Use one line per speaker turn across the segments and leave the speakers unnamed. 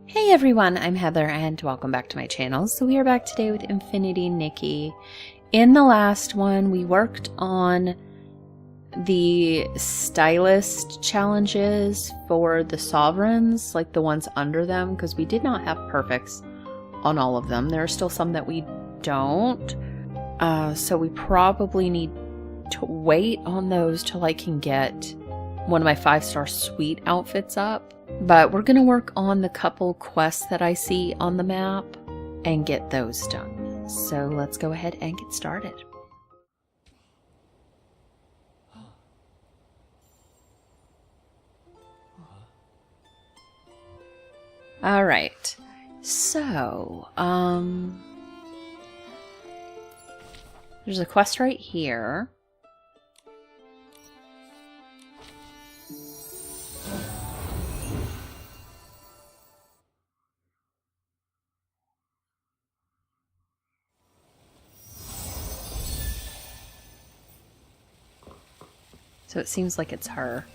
Hey everyone, I'm Heather and welcome back to my channel. So we are back today with Infinity Nikki. In the last one, we worked on the stylist challenges for the sovereigns, like the ones under them, because we did not have perfects on all of them. There are still some that we don't. So we probably need to wait on those till I can get one of my 5-star suite outfits up. But we're going to work on the couple quests that I see on the map and get those done. So let's go ahead and get started. All right. So, there's a quest right here. So it seems like it's her.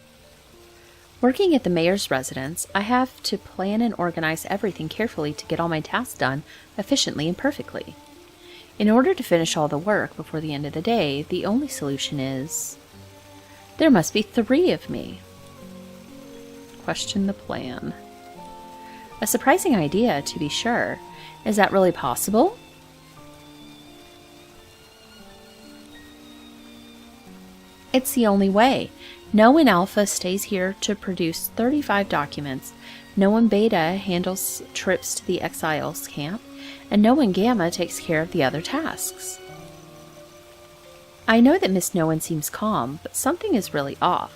Working at the mayor's residence, I have to plan and organize everything carefully to get all my tasks done efficiently and perfectly. In order to finish all the work before the end of the day, the only solution is... there must be 3 of me. Question the plan. A surprising idea, to be sure. Is that really possible? It's the only way. No one Alpha stays here to produce 35 documents, no one Beta handles trips to the Exiles camp, and no one Gamma takes care of the other tasks. I know that Miss No One seems calm, but something is really off.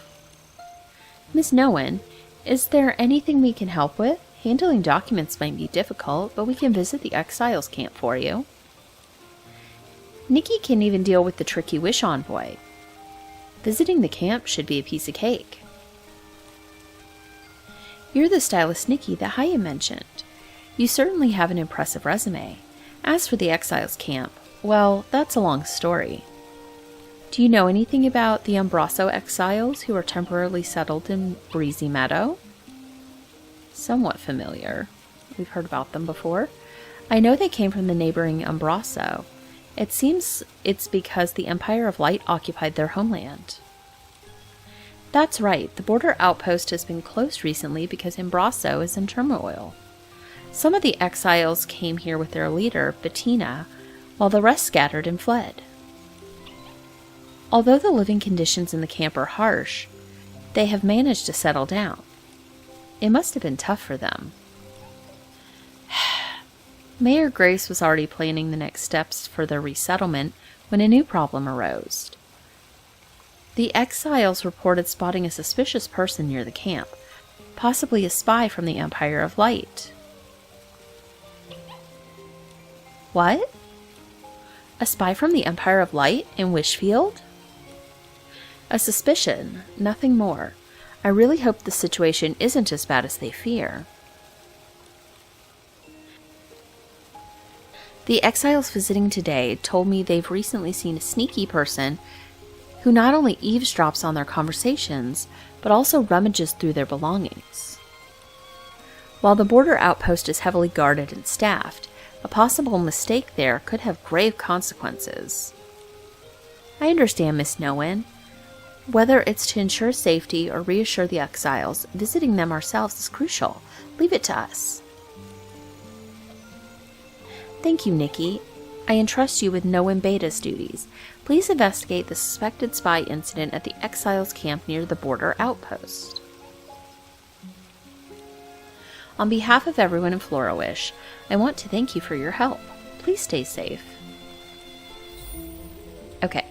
Miss No One, is there anything we can help with? Handling documents might be difficult, but we can visit the Exiles camp for you. Nikki can even deal with the tricky Wish Envoy. Visiting the camp should be a piece of cake. You're the stylist Nikki that Haya mentioned. You certainly have an impressive resume. As for the Exiles camp, well, that's a long story. Do you know anything about the Umbraso Exiles who are temporarily settled in Breezy Meadow? Somewhat familiar. We've heard about them before. I know they came from the neighboring Umbraso. It seems it's because the Empire of Light occupied their homeland. That's right, the border outpost has been closed recently because Umbraso is in turmoil. Some of the exiles came here with their leader, Bettina, while the rest scattered and fled. Although the living conditions in the camp are harsh, they have managed to settle down. It must have been tough for them. Mayor Grace was already planning the next steps for their resettlement when a new problem arose. The exiles reported spotting a suspicious person near the camp, possibly a spy from the Empire of Light. What? A spy from the Empire of Light in Wishfield? A suspicion, nothing more. I really hope the situation isn't as bad as they fear. The exiles visiting today told me they've recently seen a sneaky person who not only eavesdrops on their conversations, but also rummages through their belongings. While the border outpost is heavily guarded and staffed, a possible mistake there could have grave consequences. I understand, Miss No One. Whether it's to ensure safety or reassure the exiles, visiting them ourselves is crucial. Leave it to us. Thank you, Nikki. I entrust you with No One Beta's duties. Please investigate the suspected spy incident at the Exiles camp near the border outpost. On behalf of everyone in Flora-Wish, I want to thank you for your help. Please stay safe. Okay.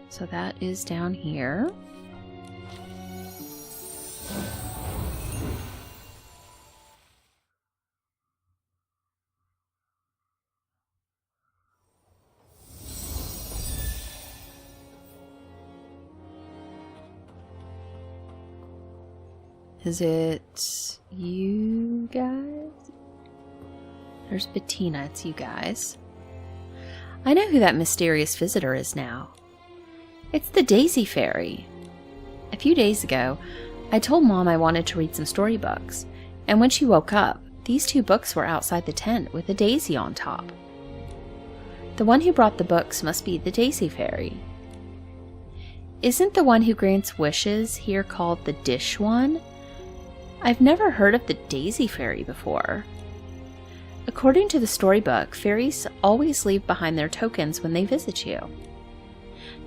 So that is down here. Is it you guys? There's Bettina, it's you guys. I know who that mysterious visitor is now. It's the Daisy Fairy. A few days ago, I told Mom I wanted to read some storybooks, and when she woke up, these 2 books were outside the tent with a daisy on top. The one who brought the books must be the Daisy Fairy. Isn't the one who grants wishes here called the Dish One? I've never heard of the Daisy Fairy before. According to the storybook, fairies always leave behind their tokens when they visit you.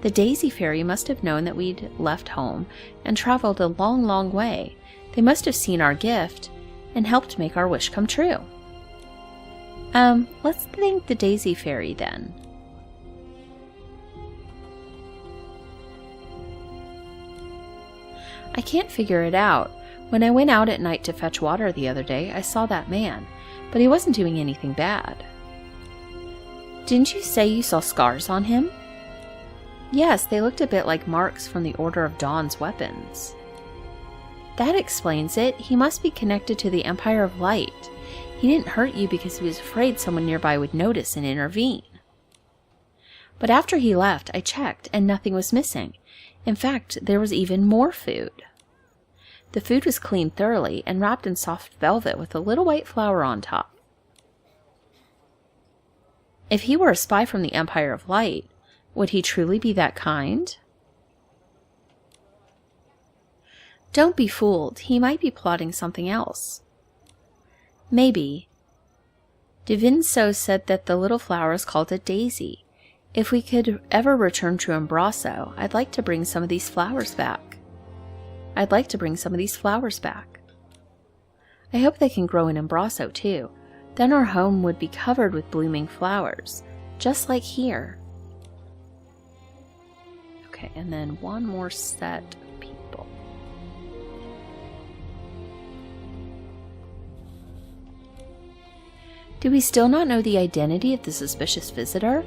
The Daisy Fairy must have known that we'd left home and traveled a long, long way. They must have seen our gift and helped make our wish come true. Let's thank the Daisy Fairy then. I can't figure it out. When I went out at night to fetch water the other day, I saw that man, but he wasn't doing anything bad. Didn't you say you saw scars on him? Yes, they looked a bit like marks from the Order of Dawn's weapons. That explains it. He must be connected to the Empire of Light. He didn't hurt you because he was afraid someone nearby would notice and intervene. But after he left, I checked, and nothing was missing. In fact, there was even more food. The food was cleaned thoroughly and wrapped in soft velvet with a little white flower on top. If he were a spy from the Empire of Light, would he truly be that kind? Don't be fooled. He might be plotting something else. Maybe. De Vincenzo said that the little flower is called a daisy. If we could ever return to Embrasso, I'd like to bring some of these flowers back. I hope they can grow in Embrasso too. Then our home would be covered with blooming flowers, just like here. Okay, and then one more set of people. Do we still not know the identity of the suspicious visitor?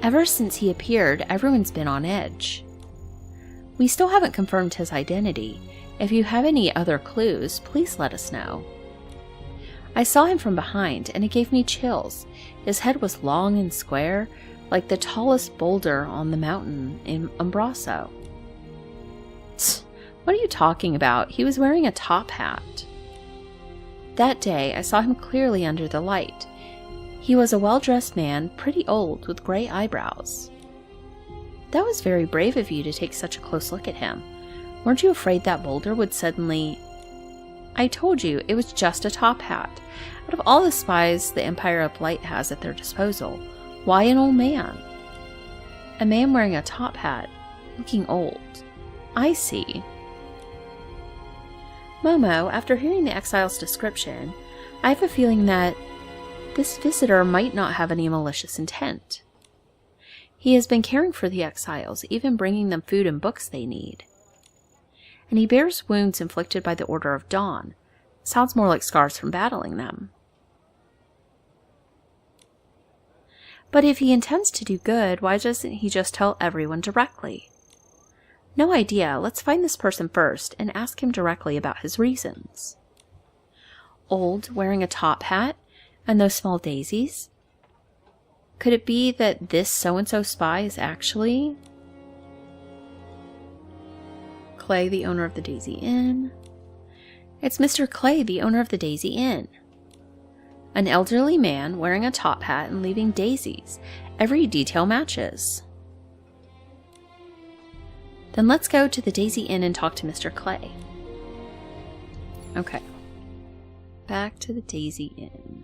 Ever since he appeared, everyone's been on edge. We still haven't confirmed his identity. If you have any other clues, please let us know. I saw him from behind, and it gave me chills. His head was long and square, like the tallest boulder on the mountain in Embrasso. What are you talking about? He was wearing a top hat. That day, I saw him clearly under the light. He was a well-dressed man, pretty old, with gray eyebrows. That was very brave of you to take such a close look at him. Weren't you afraid that boulder would suddenly... I told you, it was just a top hat. Out of all the spies the Empire of Light has at their disposal, why an old man? A man wearing a top hat, looking old. I see. Momo, after hearing the exile's description, I have a feeling that this visitor might not have any malicious intent. He has been caring for the exiles, even bringing them food and books they need. And he bears wounds inflicted by the Order of Dawn. Sounds more like scars from battling them. But if he intends to do good, why doesn't he just tell everyone directly? No idea. Let's find this person first and ask him directly about his reasons. Old, wearing a top hat, and those small daisies? Could it be that this so-and-so spy is actually... Clay, the owner of the Daisy Inn. It's Mr. Clay, the owner of the Daisy Inn. An elderly man wearing a top hat and leaving daisies. Every detail matches. Then let's go to the Daisy Inn and talk to Mr. Clay. Okay. Back to the Daisy Inn.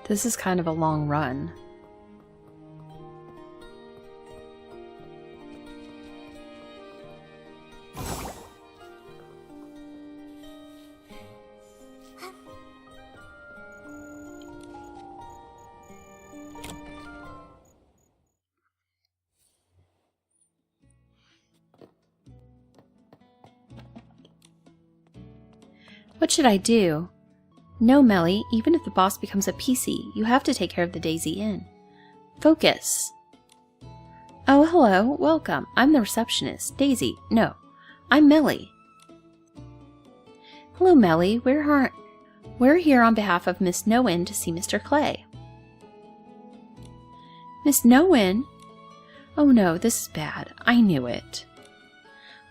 This is kind of a long run. What should I do? No, Melly, even if the boss becomes a PC, you have to take care of the Daisy Inn. Focus. Oh, hello, welcome. I'm the receptionist. Daisy, no, I'm Melly. Hello, Melly. We're here on behalf of Miss Noen to see Mr. Clay. Miss Noen? Oh no, this is bad. I knew it.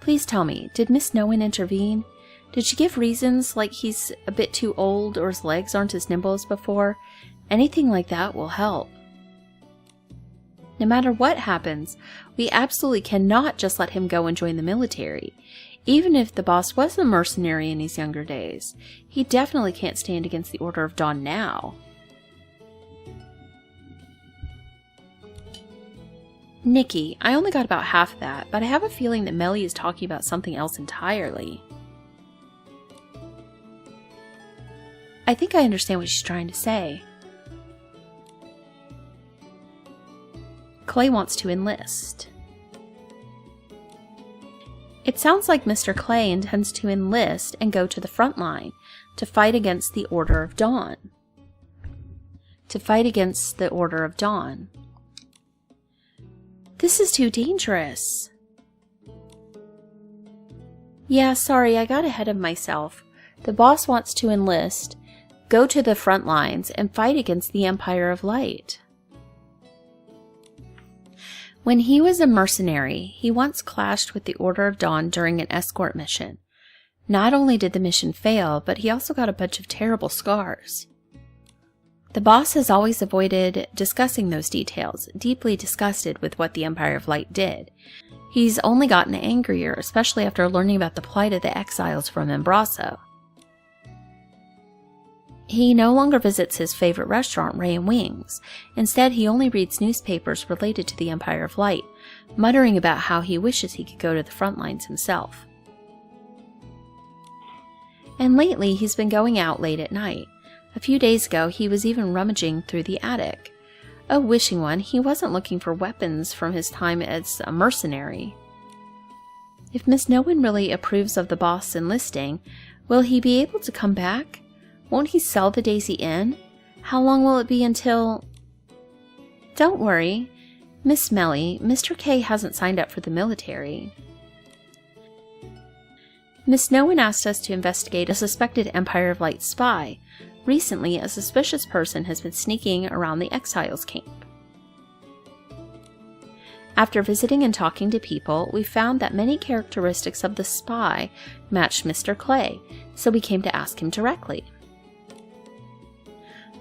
Please tell me, did Miss Noen intervene? Did she give reasons like he's a bit too old or his legs aren't as nimble as before? Anything like that will help. No matter what happens, we absolutely cannot just let him go and join the military. Even if the boss was a mercenary in his younger days, he definitely can't stand against the Order of Dawn now. Nikki, I only got about half that, but I have a feeling that Melly is talking about something else entirely. I think I understand what she's trying to say. Clay wants to enlist. It sounds like Mr. Clay intends to enlist and go to the front line to fight against the Order of Dawn. This is too dangerous. Yeah, sorry, I got ahead of myself. The boss wants to enlist, go to the front lines, and fight against the Empire of Light. When he was a mercenary, he once clashed with the Order of Dawn during an escort mission. Not only did the mission fail, but he also got a bunch of terrible scars. The boss has always avoided discussing those details, deeply disgusted with what the Empire of Light did. He's only gotten angrier, especially after learning about the plight of the exiles from Embraso. He no longer visits his favorite restaurant, Ray and Wings. Instead, he only reads newspapers related to the Empire of Light, muttering about how he wishes he could go to the front lines himself. And lately, he's been going out late at night. A few days ago, he was even rummaging through the attic. Oh, wishing one, he wasn't looking for weapons from his time as a mercenary. If Miss Noen really approves of the boss enlisting, will he be able to come back? Won't he sell the Daisy Inn? How long will it be until... Don't worry, Miss Melly, Mr. K hasn't signed up for the military. Miss Noen asked us to investigate a suspected Empire of Light spy. Recently, a suspicious person has been sneaking around the exiles camp. After visiting and talking to people, we found that many characteristics of the spy matched Mr. Clay, so we came to ask him directly.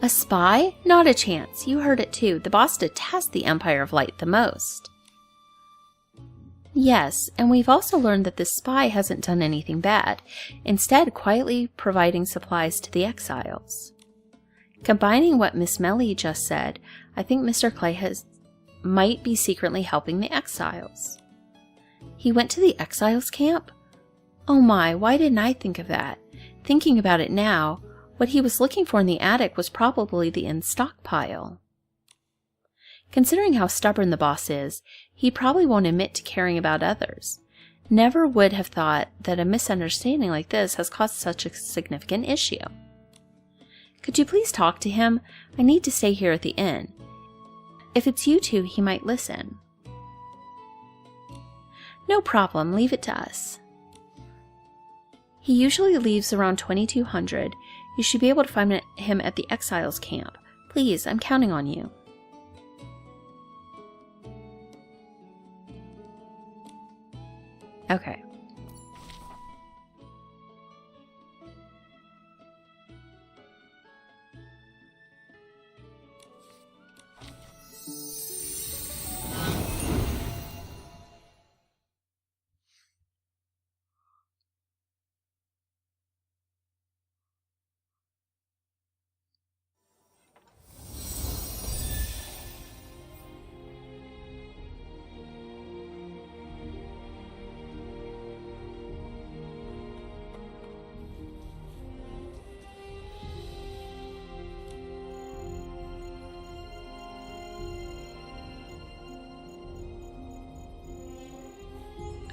A spy? Not a chance. You heard it too. The boss detests the Empire of Light the most. Yes, and we've also learned that this spy hasn't done anything bad, instead quietly providing supplies to the exiles. Combining what Miss Melly just said, I think Mr. Clay might be secretly helping the exiles. He went to the exiles camp? Oh my, why didn't I think of that? Thinking about it now, what he was looking for in the attic was probably the inn stockpile. Considering how stubborn the boss is, he probably won't admit to caring about others. Never would have thought that a misunderstanding like this has caused such a significant issue. Could you please talk to him? I need to stay here at the inn. If it's you two, he might listen. No problem, leave it to us. He usually leaves around 2200. You should be able to find him at the exiles camp. Please, I'm counting on you. Okay.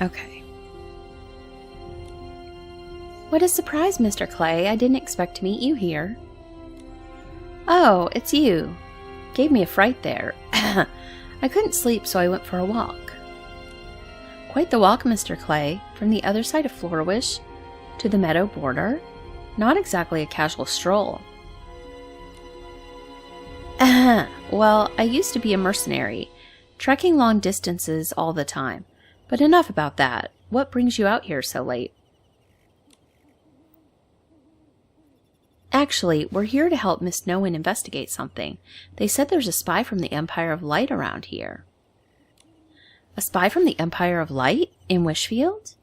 Okay. What a surprise, Mr. Clay. I didn't expect to meet you here. Oh, it's you. Gave me a fright there. I couldn't sleep, so I went for a walk. Quite the walk, Mr. Clay, from the other side of Flourish to the meadow border. Not exactly a casual stroll. Well, I used to be a mercenary, trekking long distances all the time. But enough about that. What brings you out here so late? Actually, we're here to help Miss Nowen investigate something. They said there's a spy from the Empire of Light around here. A spy from the Empire of Light? In Wishfield?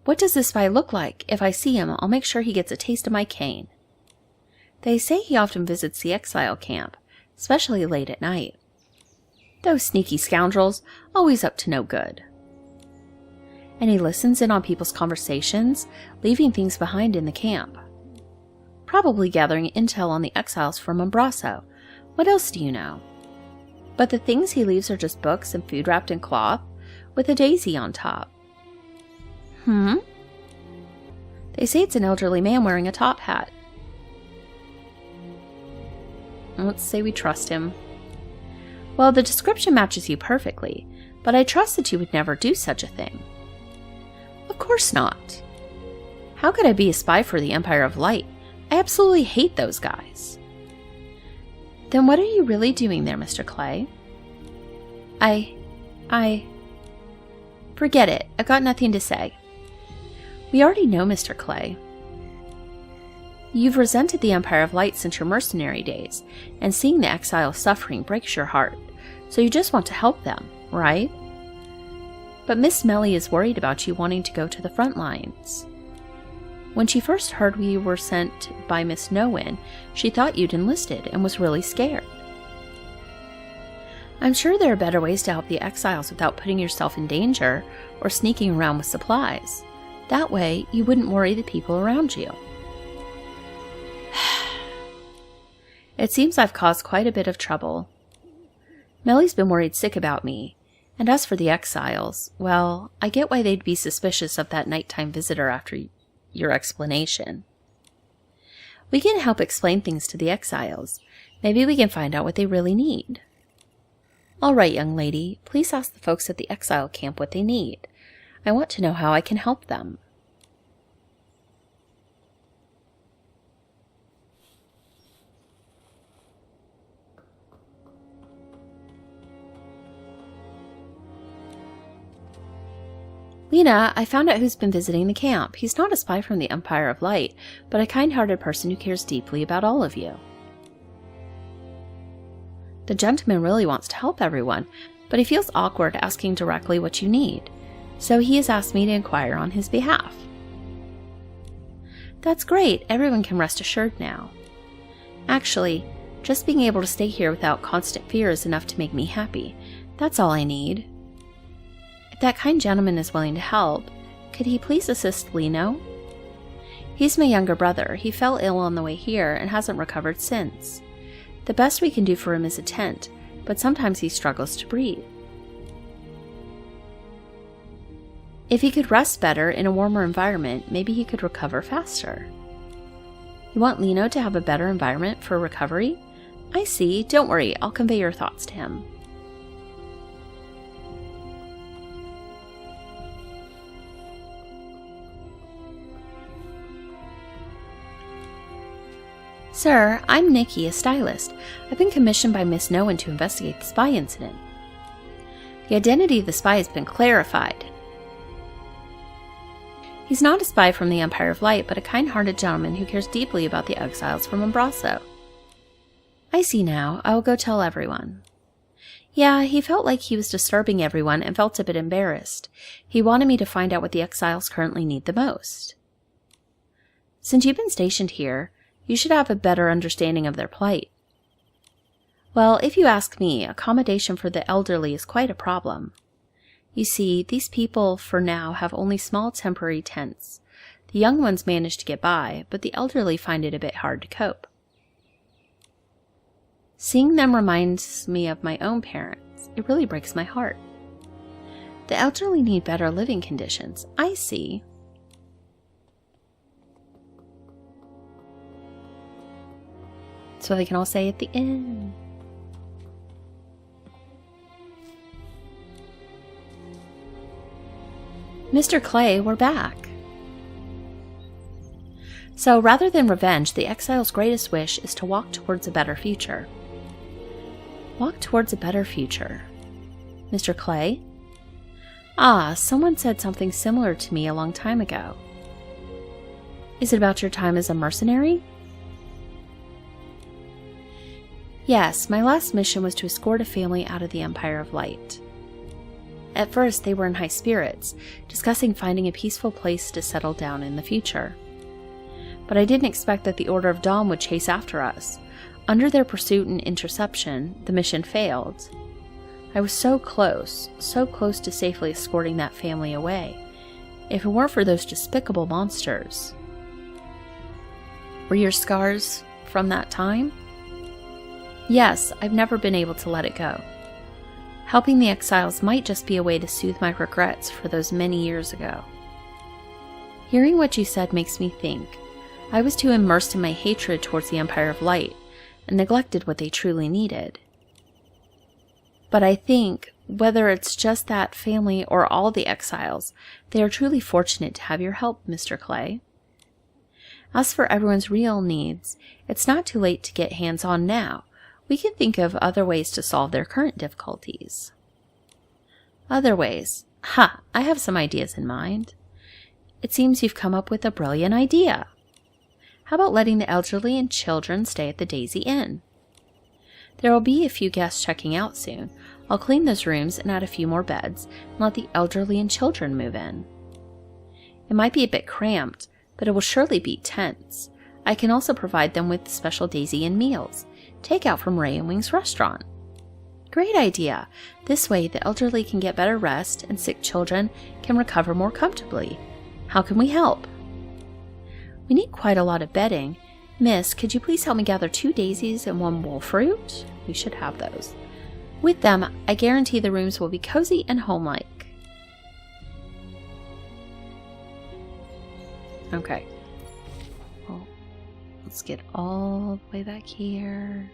What does this spy look like? If I see him, I'll make sure he gets a taste of my cane. They say he often visits the exile camp, especially late at night. Those sneaky scoundrels, always up to no good. And he listens in on people's conversations, leaving things behind in the camp. Probably gathering intel on the exiles from Umbraso. What else do you know? But the things he leaves are just books and food wrapped in cloth, with a daisy on top. They say it's an elderly man wearing a top hat. Let's say we trust him. Well, the description matches you perfectly, but I trust that you would never do such a thing. Of course not. How could I be a spy for the Empire of Light? I absolutely hate those guys. Then what are you really doing there, Mr. Clay? Forget it. I've got nothing to say. We already know, Mr. Clay. You've resented the Empire of Light since your mercenary days, and seeing the exiles suffering breaks your heart, so you just want to help them, right? But Miss Melly is worried about you wanting to go to the front lines. When she first heard we were sent by Miss Nowen, she thought you'd enlisted and was really scared. I'm sure there are better ways to help the exiles without putting yourself in danger or sneaking around with supplies. That way, you wouldn't worry the people around you. It seems I've caused quite a bit of trouble. Melly's been worried sick about me, and as for the exiles, well, I get why they'd be suspicious of that nighttime visitor after your explanation. We can help explain things to the exiles. Maybe we can find out what they really need. All right, young lady, please ask the folks at the exile camp what they need. I want to know how I can help them. Lena, I found out who's been visiting the camp. He's not a spy from the Empire of Light, but a kind-hearted person who cares deeply about all of you. The gentleman really wants to help everyone, but he feels awkward asking directly what you need, so he has asked me to inquire on his behalf. That's great. Everyone can rest assured now. Actually, just being able to stay here without constant fear is enough to make me happy. That's all I need. If that kind gentleman is willing to help, could he please assist Lino? He's my younger brother. He fell ill on the way here and hasn't recovered since. The best we can do for him is a tent, but sometimes he struggles to breathe. If he could rest better in a warmer environment, maybe he could recover faster. You want Lino to have a better environment for recovery? I see. Don't worry. I'll convey your thoughts to him. Sir, I'm Nikki, a stylist. I've been commissioned by Miss Nowen to investigate the spy incident. The identity of the spy has been clarified. He's not a spy from the Empire of Light, but a kind-hearted gentleman who cares deeply about the exiles from Umbraso. I see now. I will go tell everyone. Yeah, he felt like he was disturbing everyone and felt a bit embarrassed. He wanted me to find out what the exiles currently need the most. Since you've been stationed here, you should have a better understanding of their plight. Well, if you ask me, accommodation for the elderly is quite a problem. You see, these people for now have only small temporary tents. The young ones manage to get by, but the elderly find it a bit hard to cope. Seeing them reminds me of my own parents. It really breaks my heart. The elderly need better living conditions. I see. so they can all say at the end. Mr. Clay, we're back. So rather than revenge, the exile's greatest wish is to walk towards a better future. Walk towards a better future. Mr. Clay? Ah, someone said something similar to me a long time ago. Is it about your time as a mercenary? Yes, my last mission was to escort a family out of the Empire of Light. At first, they were in high spirits, discussing finding a peaceful place to settle down in the future. But I didn't expect that the Order of Dawn would chase after us. Under their pursuit and interception, the mission failed. I was so close to safely escorting that family away, if it weren't for those despicable monsters. Were your scars from that time? Yes, I've never been able to let it go. Helping the exiles might just be a way to soothe my regrets for those many years ago. Hearing what you said makes me think. I was too immersed in my hatred towards the Empire of Light and neglected what they truly needed. But I think, whether it's just that family or all the exiles, they are truly fortunate to have your help, Mr. Clay. As for everyone's real needs, it's not too late to get hands-on now. We can think of other ways to solve their current difficulties. Other ways? Ha! I have some ideas in mind. It seems you've come up with a brilliant idea. How about letting the elderly and children stay at the Daisy Inn? There will be a few guests checking out soon. I'll clean those rooms and add a few more beds and let the elderly and children move in. It might be a bit cramped, but it will surely beat tents. I can also provide them with special Daisy Inn meals, takeout from Ray and Wing's restaurant. Great idea! This way the elderly can get better rest and sick children can recover more comfortably. How can we help? We need quite a lot of bedding. Miss, could you please help me gather 2 daisies and 1 wolfroot? We should have those. With them, I guarantee the rooms will be cozy and homelike. Okay. Well, let's get all the way back here.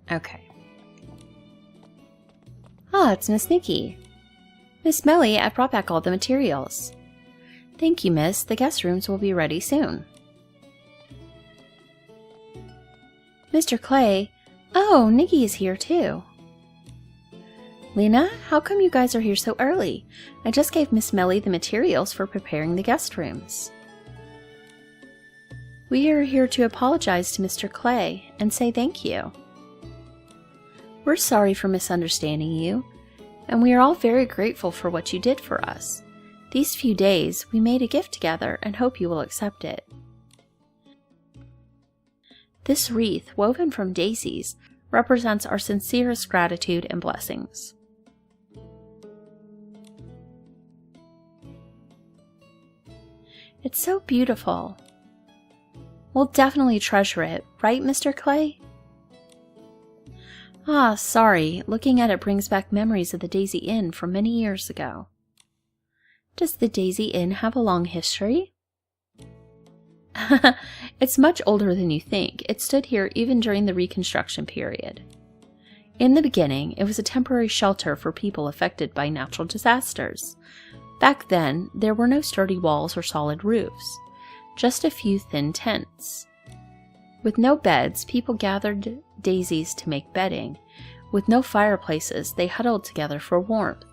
Okay. Ah, it's Miss Nikki. Miss Melly, I brought back all the materials. Thank you, miss. The guest rooms will be ready soon. Mr. Clay. Oh, Nikki is here too. Lena, how come you guys are here so early? I just gave Miss Melly the materials for preparing the guest rooms. We are here to apologize to Mr. Clay and say thank you. We're sorry for misunderstanding you, and we are all very grateful for what you did for us. These few days, we made a gift together and hope you will accept it. This wreath, woven from daisies, represents our sincerest gratitude and blessings. It's so beautiful. We'll definitely treasure it, right, Mr. Clay? Ah, sorry. Looking at it brings back memories of the Daisy Inn from many years ago. Does the Daisy Inn have a long history? It's much older than you think. It stood here even during the Reconstruction period. In the beginning, it was a temporary shelter for people affected by natural disasters. Back then, there were no sturdy walls or solid roofs, just a few thin tents. With no beds, people gathered daisies to make bedding, With no fireplaces, they huddled together for warmth.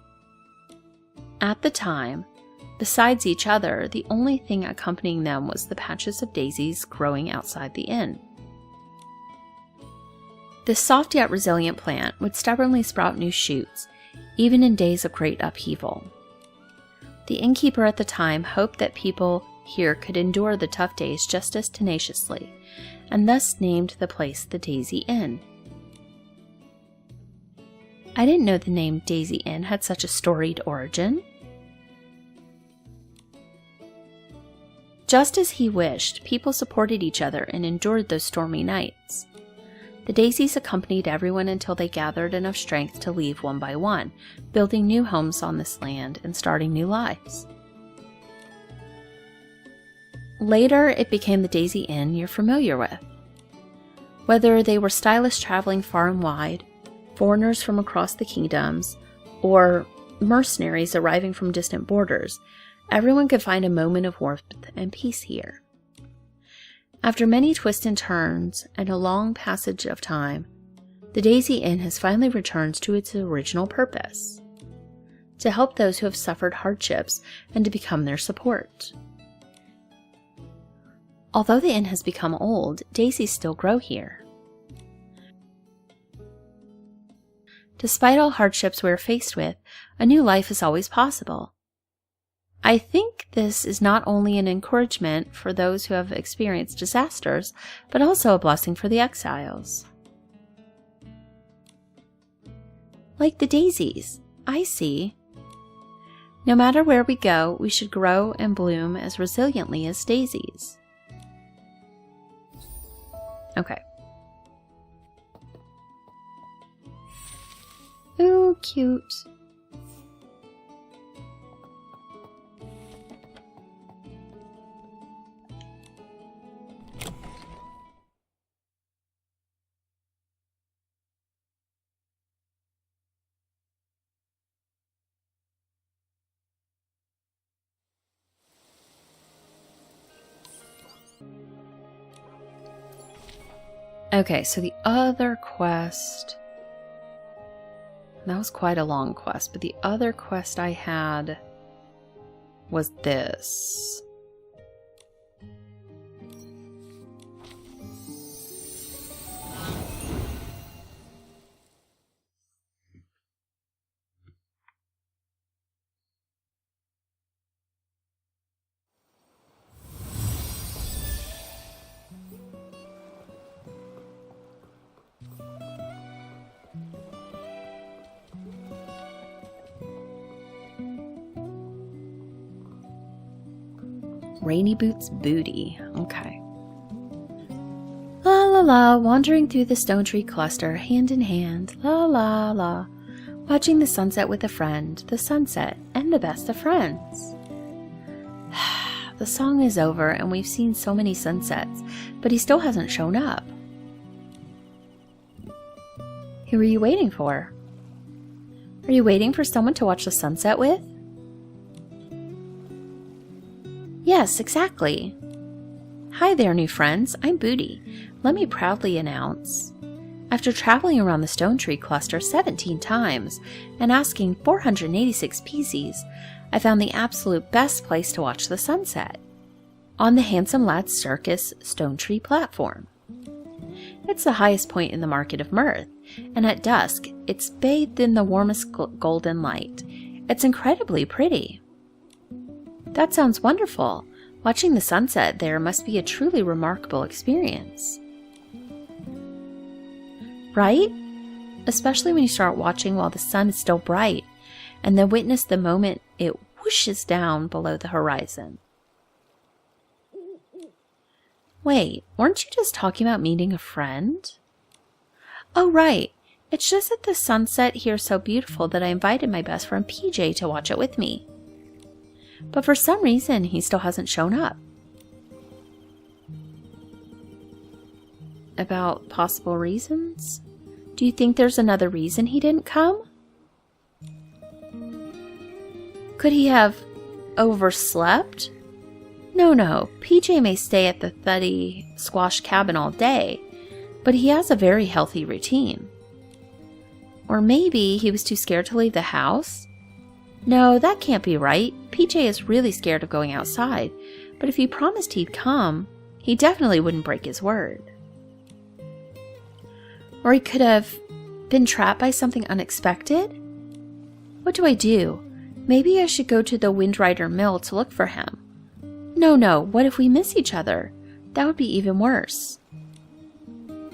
At the time, besides each other, the only thing accompanying them was the patches of daisies growing outside the inn. This soft yet resilient plant would stubbornly sprout new shoots, even in days of great upheaval. The innkeeper at the time hoped that people here could endure the tough days just as tenaciously, and thus named the place the Daisy Inn. I didn't know the name Daisy Inn had such a storied origin. Just as he wished, people supported each other and endured those stormy nights. The daisies accompanied everyone until they gathered enough strength to leave one by one, building new homes on this land and starting new lives. Later, it became the Daisy Inn you're familiar with. Whether they were stylists traveling far and wide, foreigners from across the kingdoms, or mercenaries arriving from distant borders, everyone could find a moment of warmth and peace here. After many twists and turns and a long passage of time, the Daisy Inn has finally returned to its original purpose: to help those who have suffered hardships and to become their support. Although the inn has become old, daisies still grow here. Despite all hardships we are faced with, a new life is always possible. I think this is not only an encouragement for those who have experienced disasters, but also a blessing for the exiles. Like the daisies, I see. No matter where we go, we should grow and bloom as resiliently as daisies. Okay. Ooh, cute. Okay, so the other quest, that was quite a long quest, but the other quest I had was this. Rainy Boots Booty. Okay. La la la, wandering through the stone tree cluster, hand in hand, la la la, watching the sunset with a friend, the sunset, and the best of friends. The song is over, and we've seen so many sunsets, but he still hasn't shown up. Who are you waiting for? Are you waiting for someone to watch the sunset with? Yes, exactly. Hi there, new friends. I'm Booty. Let me proudly announce. After traveling around the stone tree cluster 17 times and asking 486 PCs, I found the absolute best place to watch the sunset: on the Handsome Lad Circus stone tree platform. It's the highest point in the Market of Mirth, and at dusk, it's bathed in the warmest golden light. It's incredibly pretty. That sounds wonderful. Watching the sunset there must be a truly remarkable experience. Right? Especially when you start watching while the sun is still bright, and then witness the moment it whooshes down below the horizon. Wait, weren't you just talking about meeting a friend? Oh, right. It's just that the sunset here is so beautiful that I invited my best friend PJ to watch it with me. But for some reason, he still hasn't shown up. About possible reasons? Do you think there's another reason he didn't come? Could he have overslept? No, PJ may stay at the Thuddy Squash cabin all day, but he has a very healthy routine. Or maybe he was too scared to leave the house? No, that can't be right. PJ is really scared of going outside, but if he promised he'd come, he definitely wouldn't break his word. Or he could have been trapped by something unexpected? What do I do? Maybe I should go to the Windrider Mill to look for him. No, what if we miss each other? That would be even worse.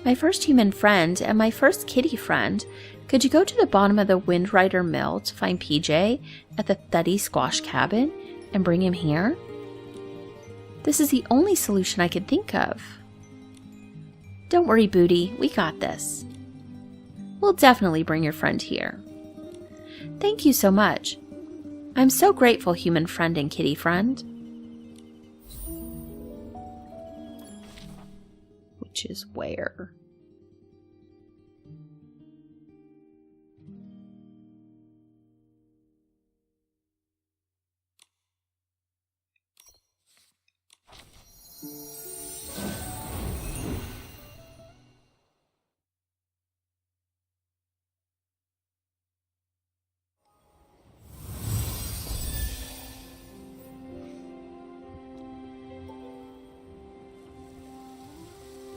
My first human friend and my first kitty friend, could you go to the bottom of the Windrider Mill to find PJ at the Thuddy Squash Cabin and bring him here? This is the only solution I can think of. Don't worry, Booty, we got this. We'll definitely bring your friend here. Thank you so much. I'm so grateful, human friend and kitty friend. Which is where?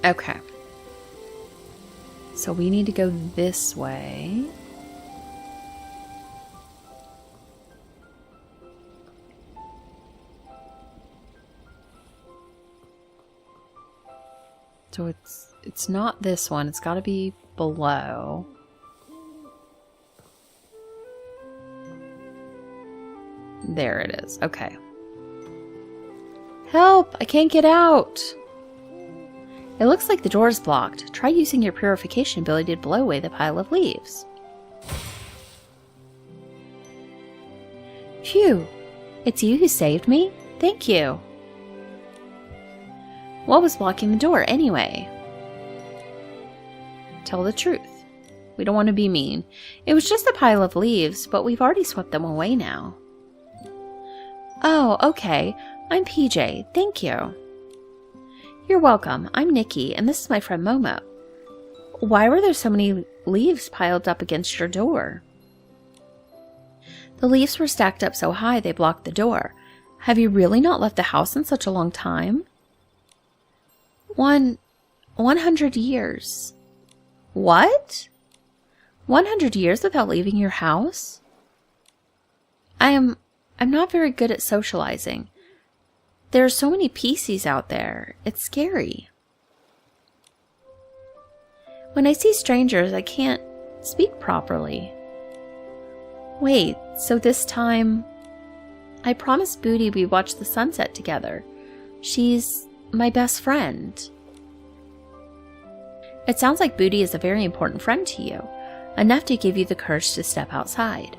Okay. So we need to go this way. So it's not this one. It's got to be below. There it is. Okay. Help! I can't get out! It looks like the door is blocked. Try using your purification ability to blow away the pile of leaves. Phew! It's you who saved me? Thank you! What was blocking the door anyway? Tell the truth. We don't want to be mean. It was just a pile of leaves, but we've already swept them away now. Oh, okay. I'm PJ. Thank you. You're welcome. I'm Nikki, and this is my friend Momo. Why were there so many leaves piled up against your door? The leaves were stacked up so high they blocked the door. Have you really not left the house in such a long time? 100 years. What? 100 years without leaving your house? I'm not very good at socializing. There are so many PCs out there. It's scary. When I see strangers, I can't speak properly. Wait, so this time... I promised Booty we'd watch the sunset together. She's my best friend. It sounds like Booty is a very important friend to you, enough to give you the courage to step outside.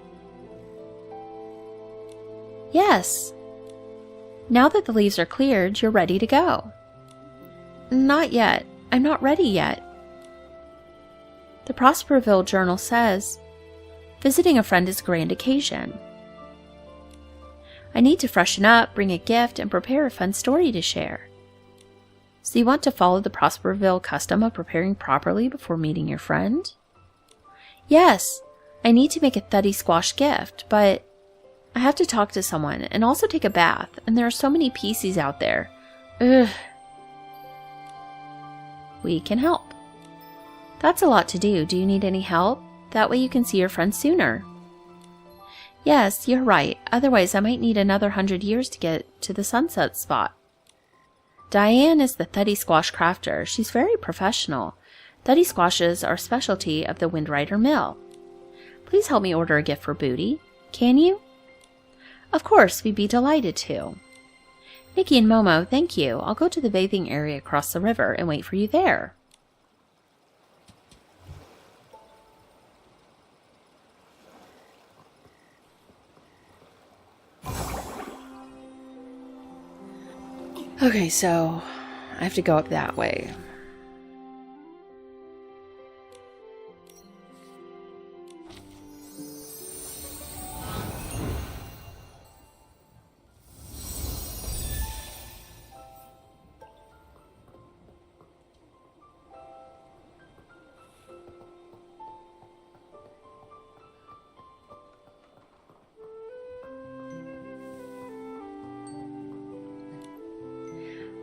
Yes. Now that the leaves are cleared, you're ready to go. Not yet. I'm not ready yet. The Prosperville Journal says, visiting a friend is a grand occasion. I need to freshen up, bring a gift, and prepare a fun story to share. So you want to follow the Prosperville custom of preparing properly before meeting your friend? Yes, I need to make a Thuddy Squash gift, but I have to talk to someone and also take a bath, and there are so many PCs out there. Ugh. We can help. That's a lot to do. Do you need any help? That way you can see your friend sooner. Yes, you're right. Otherwise, I might need another 100 years to get to the sunset spot. Diane is the Thuddy Squash crafter. She's very professional. Thuddy Squashes are a specialty of the Windrider Mill. Please help me order a gift for Booty. Can you? Of course, we'd be delighted to. Nikki and Momo, thank you. I'll go to the bathing area across the river and wait for you there. Okay, so I have to go up that way.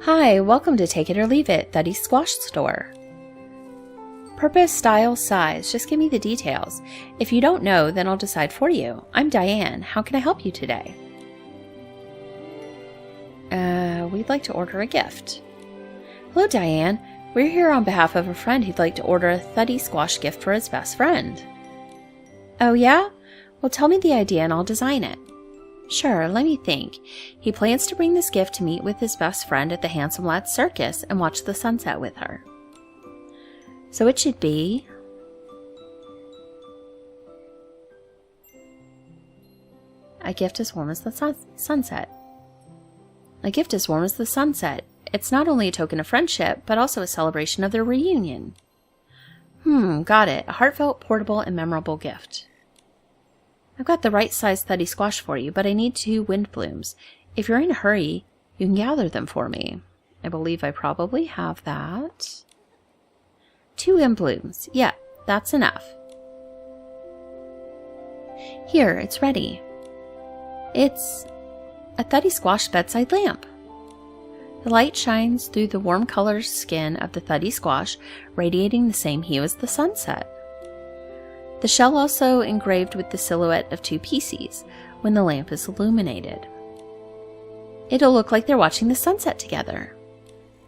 Hi, welcome to Take It or Leave It, Thuddy Squash Store. Purpose, style, size, just give me the details. If you don't know, then I'll decide for you. I'm Diane. How can I help you today? We'd like to order a gift. Hello, Diane. We're here on behalf of a friend who'd like to order a Thuddy Squash gift for his best friend. Oh, yeah? Well, tell me the idea and I'll design it. Sure, let me think. He plans to bring this gift to meet with his best friend at the Handsome Lad Circus and watch the sunset with her. So it should be a gift as warm as the sunset. A gift as warm as the sunset. It's not only a token of friendship, but also a celebration of their reunion. Got it. A heartfelt, portable, and memorable gift. I've got the right size Thuddy Squash for you, but I need 2 wind blooms. If you're in a hurry, you can gather them for me. I believe I probably have that. 2 wind blooms. Yeah, that's enough. Here, it's ready. It's a Thuddy Squash bedside lamp. The light shines through the warm colored skin of the Thuddy Squash, radiating the same hue as the sunset. The shell also engraved with the silhouette of 2 Pisces when the lamp is illuminated. It'll look like they're watching the sunset together.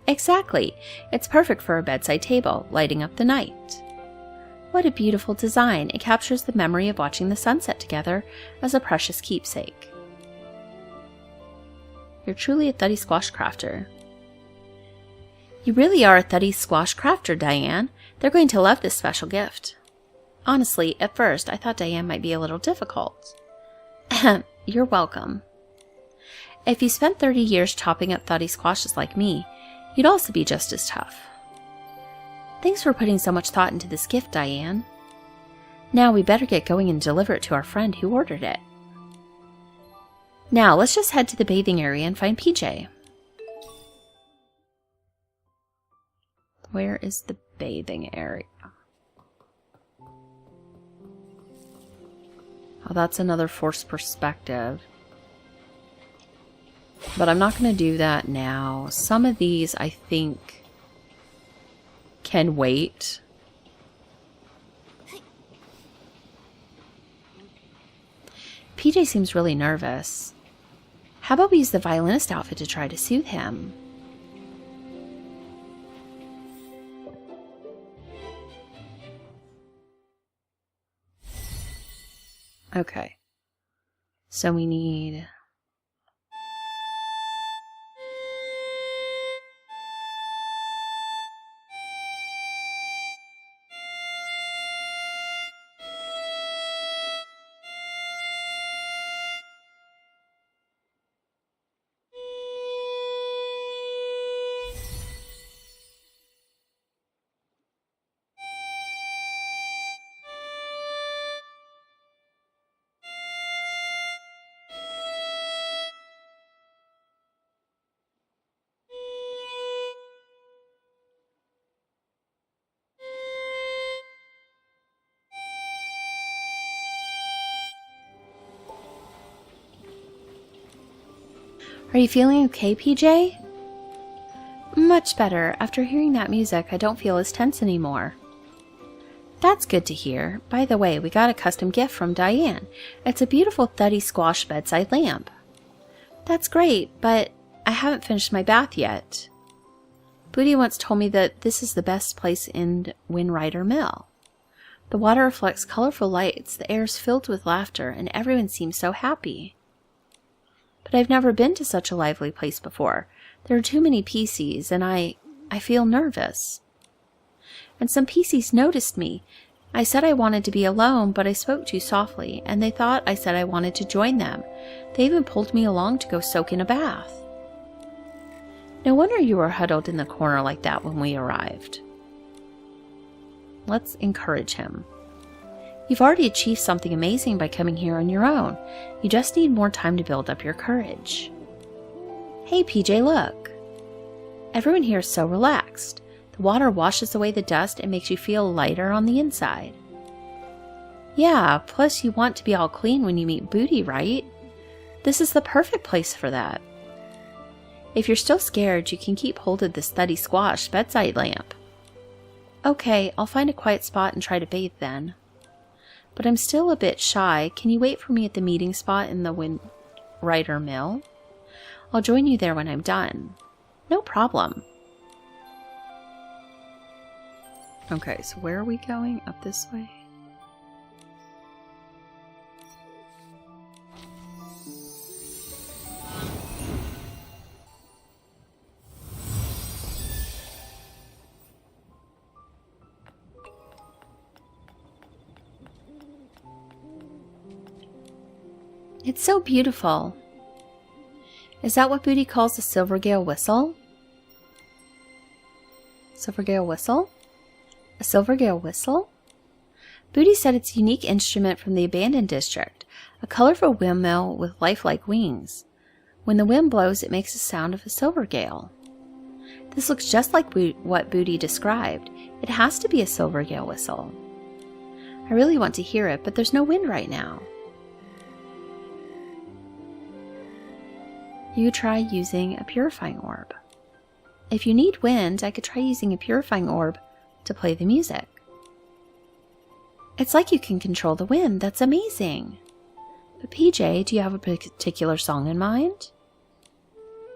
Exactly. It's perfect for a bedside table, lighting up the night. What a beautiful design. It captures the memory of watching the sunset together as a precious keepsake. You're truly a Thuddy Squash crafter. You really are a Thuddy Squash crafter, Diane. They're going to love this special gift. Honestly, at first, I thought Diane might be a little difficult. You're welcome. If you spent 30 years chopping up Thuddy Squashes like me, you'd also be just as tough. Thanks for putting so much thought into this gift, Diane. Now we better get going and deliver it to our friend who ordered it. Now, let's just head to the bathing area and find PJ. Where is the bathing area? Oh, that's another forced perspective. But I'm not going to do that now. Some of these, I think, can wait. PJ seems really nervous. How about we use the violinist outfit to try to soothe him? Okay. So we need... Are you feeling okay, PJ? Much better. After hearing that music, I don't feel as tense anymore. That's good to hear. By the way, we got a custom gift from Diane. It's a beautiful Thuddy Squash bedside lamp. That's great, but I haven't finished my bath yet. Booty once told me that this is the best place in Windrider Mill. The water reflects colorful lights, the air is filled with laughter, and everyone seems so happy. But I've never been to such a lively place before. There are too many PCs, and I feel nervous. And some PCs noticed me. I said I wanted to be alone, but I spoke too softly, and they thought I said I wanted to join them. They even pulled me along to go soak in a bath. No wonder you were huddled in the corner like that when we arrived. Let's encourage him. You've already achieved something amazing by coming here on your own. You just need more time to build up your courage. Hey, PJ, look. Everyone here is so relaxed. The water washes away the dust and makes you feel lighter on the inside. Yeah, plus you want to be all clean when you meet Booty, right? This is the perfect place for that. If you're still scared, you can keep hold of the study squash bedside lamp. Okay, I'll find a quiet spot and try to bathe then. But I'm still a bit shy. Can you wait for me at the meeting spot in the Windwriter Mill? I'll join you there when I'm done. No problem. Okay, so where are we going? Up this way? It's so beautiful. Is that what Booty calls the Silvergale whistle? Silvergale whistle? A Silvergale whistle? Booty said it's a unique instrument from the abandoned district, a colorful windmill with lifelike wings. When the wind blows, it makes the sound of a silvergale. This looks just like what Booty described. It has to be a Silvergale whistle. I really want to hear it, but there's no wind right now. You try using a purifying orb. If you need wind, I could try using a purifying orb to play the music. It's like you can control the wind. That's amazing. But PJ, do you have a particular song in mind?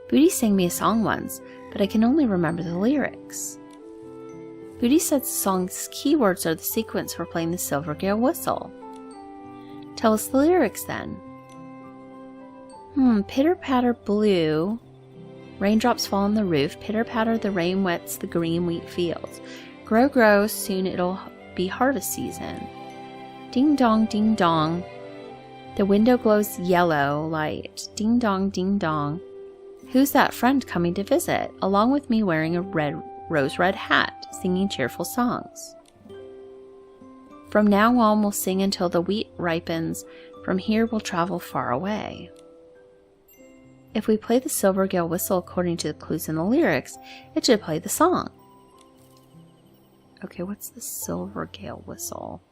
Booty sang me a song once, but I can only remember the lyrics. Booty said the song's keywords are the sequence for playing the Silvergale whistle. Tell us the lyrics then. Pitter-patter blue, raindrops fall on the roof, pitter-patter the rain wets the green wheat fields. Grow, grow, soon it'll be harvest season. Ding dong, ding dong, the window glows yellow light. Ding dong, ding dong. Who's that friend coming to visit, along with me wearing a rose-red hat, singing cheerful songs? From now on we'll sing until the wheat ripens, from here we'll travel far away. If we play the Silvergale whistle according to the clues in the lyrics, it should play the song. Okay, what's the Silvergale whistle?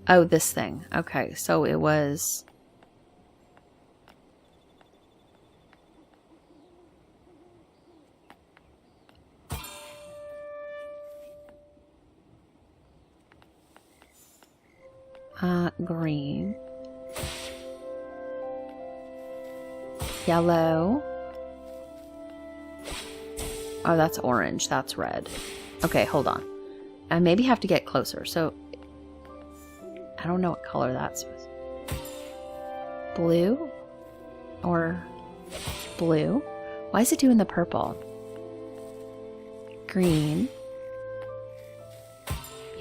Oh, this thing. Okay, so it was... green. Yellow. Oh, that's orange. That's red. Okay, hold on. I maybe have to get closer. So, I don't know what color that's. Blue? Or blue? Why is it doing the purple? Green.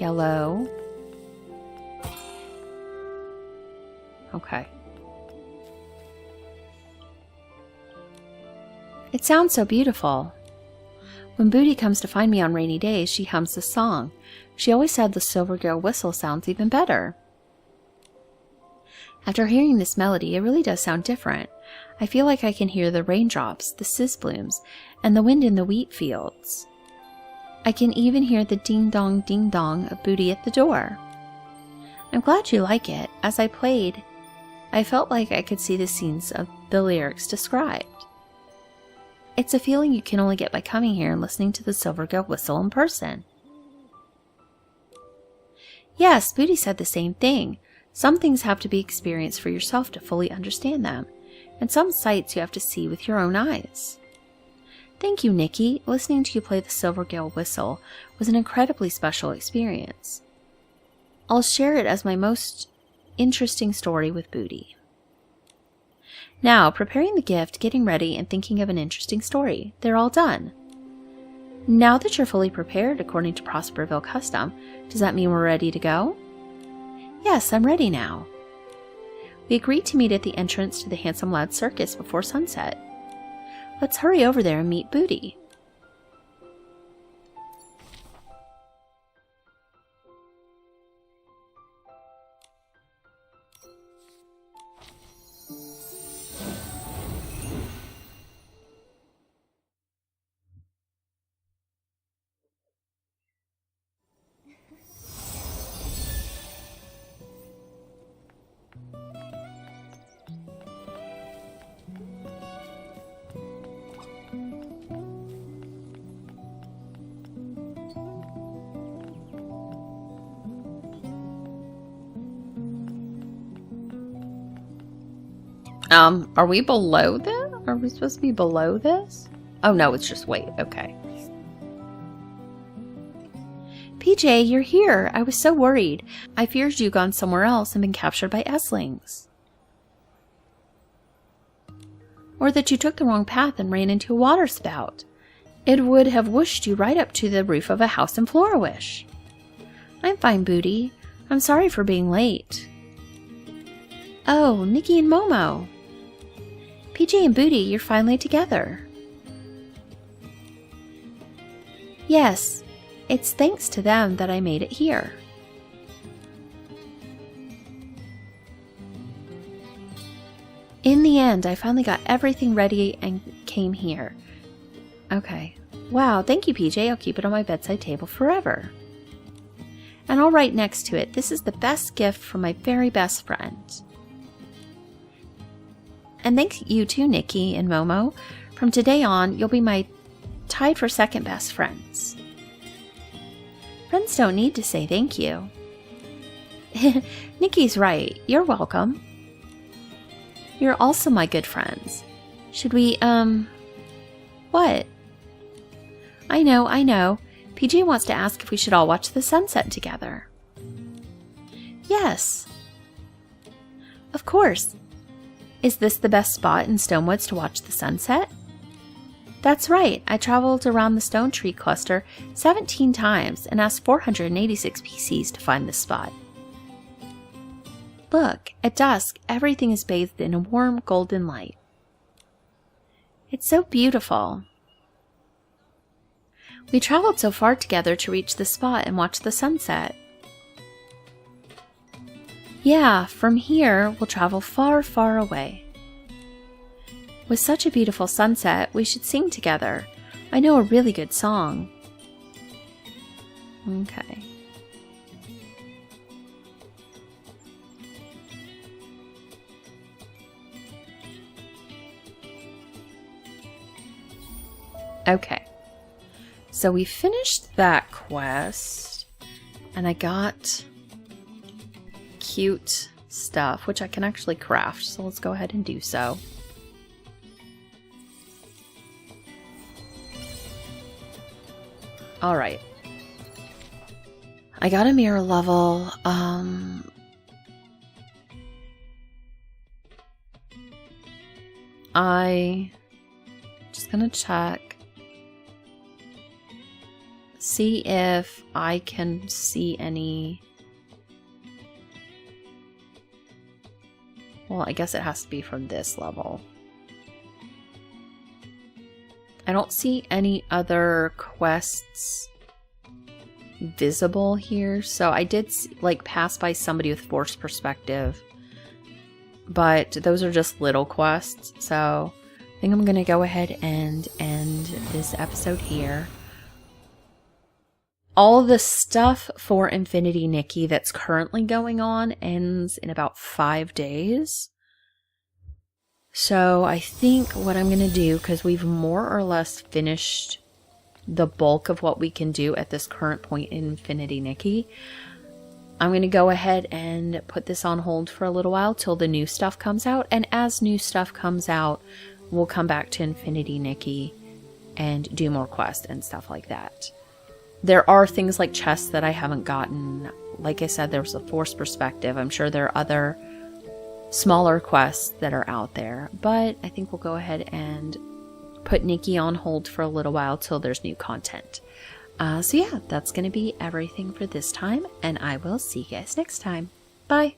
Yellow. Okay. It sounds so beautiful. When Booty comes to find me on rainy days, she hums this song. She always said the Silvergale whistle sounds even better. After hearing this melody, it really does sound different. I feel like I can hear the raindrops, the blooms, and the wind in the wheat fields. I can even hear the ding dong of Booty at the door. I'm glad you like it. As I played, I felt like I could see the scenes of the lyrics described. It's a feeling you can only get by coming here and listening to the Silvergale whistle in person. Yes, Booty said the same thing. Some things have to be experienced for yourself to fully understand them, and some sights you have to see with your own eyes. Thank you, Nikki. Listening to you play the Silvergale whistle was an incredibly special experience. I'll share it as my most interesting story with Booty. Now, preparing the gift, getting ready, and thinking of an interesting story. They're all done. Now that you're fully prepared, according to Prosperville custom, does that mean we're ready to go? Yes, I'm ready now. We agreed to meet at the entrance to the Handsome Lad Circus before sunset. Let's hurry over there and meet Booty. Are we below this? Are we supposed to be below this? Oh no, it's just wait. Okay. PJ, you're here. I was so worried. I feared you'd gone somewhere else and been captured by Eslings. Or that you took the wrong path and ran into a water spout. It would have whooshed you right up to the roof of a house in Florawish. I'm fine, Booty. I'm sorry for being late. Oh, Nikki and Momo. PJ and Booty, you're finally together. Yes, it's thanks to them that I made it here. In the end, I finally got everything ready and came here. Okay. Wow, thank you, PJ. I'll keep it on my bedside table forever. And I'll write next to it, this is the best gift from my very best friend. And thank you too, Nikki and Momo. From today on, you'll be my tied for second best friends. Friends don't need to say thank you. Nikki's right. You're welcome. You're also my good friends. Should we, what? I know. PJ wants to ask if we should all watch the sunset together. Yes. Of course. Is this the best spot in Stonewoods to watch the sunset? That's right. I traveled around the stone tree cluster 17 times and asked 486 PCs to find this spot. Look, at dusk, everything is bathed in a warm golden light. It's so beautiful. We traveled so far together to reach the spot and watch the sunset. Yeah, from here, we'll travel far, far away. With such a beautiful sunset, we should sing together. I know a really good song. Okay. Okay. So we finished that quest, and I got cute stuff, which I can actually craft, so let's go ahead and do so. Alright. I got a mirror level. I just gonna check. See if I can see any. Well, I guess it has to be from this level. I don't see any other quests visible here. So I did pass by somebody with forced perspective, but those are just little quests. So I think I'm going to go ahead and end this episode here. All the stuff for Infinity Nikki that's currently going on ends in about 5 days. So I think what I'm going to do, because we've more or less finished the bulk of what we can do at this current point in Infinity Nikki, I'm going to go ahead and put this on hold for a little while till the new stuff comes out. And as new stuff comes out, we'll come back to Infinity Nikki and do more quests and stuff like that. There are things like chests that I haven't gotten. Like I said, there was a forced perspective. I'm sure there are other smaller quests that are out there. But I think we'll go ahead and put Nikki on hold for a little while till there's new content. So yeah, that's going to be everything for this time. And I will see you guys next time. Bye.